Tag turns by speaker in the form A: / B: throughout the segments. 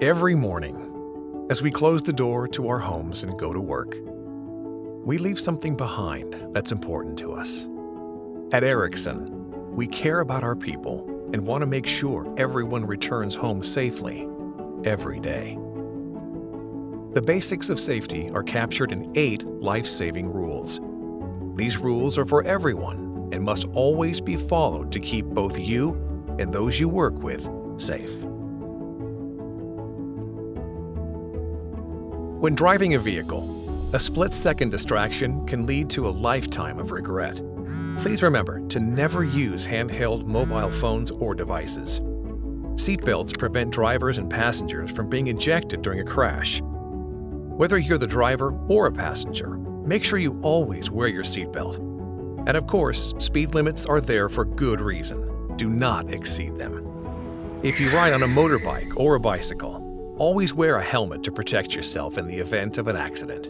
A: Every morning, as we close the door to our homes and go to work, we leave something behind that's important to us. At Ericsson, we care about our people and want to make sure everyone returns home safely every day. The basics of safety are captured in 8 life-saving rules. These rules are for everyone and must always be followed to keep both you and those you work with safe. When driving a vehicle, a split-second distraction can lead to a lifetime of regret. Please remember to never use handheld mobile phones or devices. Seatbelts prevent drivers and passengers from being ejected during a crash. Whether you're the driver or a passenger, make sure you always wear your seatbelt. And of course, speed limits are there for good reason. Do not exceed them. If you ride on a motorbike or a bicycle, always wear a helmet to protect yourself in the event of an accident.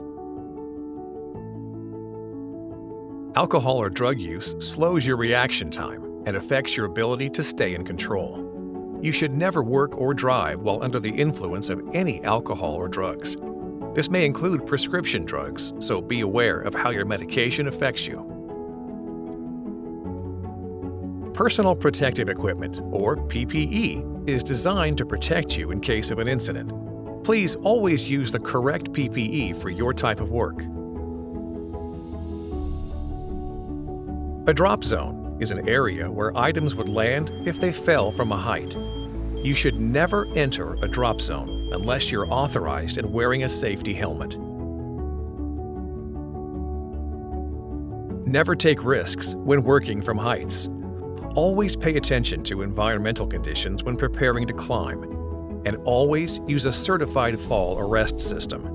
A: Alcohol or drug use slows your reaction time and affects your ability to stay in control. You should never work or drive while under the influence of any alcohol or drugs. This may include prescription drugs, so be aware of how your medication affects you. Personal protective equipment, or PPE, is designed to protect you in case of an incident. Please always use the correct PPE for your type of work. A drop zone is an area where items would land if they fell from a height. You should never enter a drop zone unless you're authorized and wearing a safety helmet. Never take risks when working from heights. Always pay attention to environmental conditions when preparing to climb, and always use a certified fall arrest system.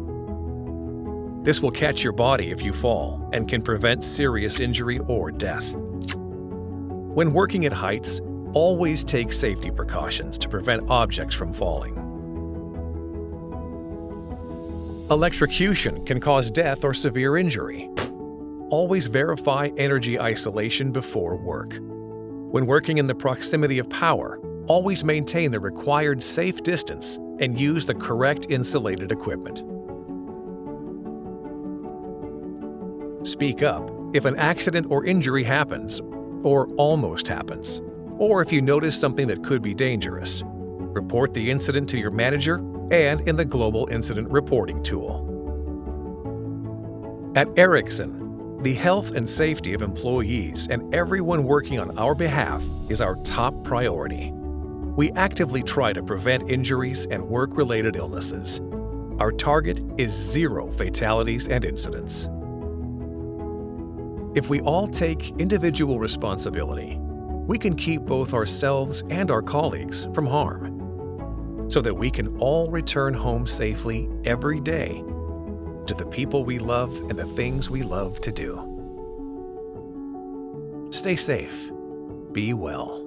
A: This will catch your body if you fall and can prevent serious injury or death. When working at heights, always take safety precautions to prevent objects from falling. Electrocution can cause death or severe injury. Always verify energy isolation before work. When working in the proximity of power, always maintain the required safe distance and use the correct insulated equipment. Speak up if an accident or injury happens, or almost happens, or if you notice something that could be dangerous. Report the incident to your manager and in the Global Incident Reporting tool. At Ericsson, the health and safety of employees and everyone working on our behalf is our top priority. We actively try to prevent injuries and work-related illnesses. Our target is 0 fatalities and incidents. If we all take individual responsibility, we can keep both ourselves and our colleagues from harm, so that we can all return home safely every day to the people we love and the things we love to do. Stay safe. Be well.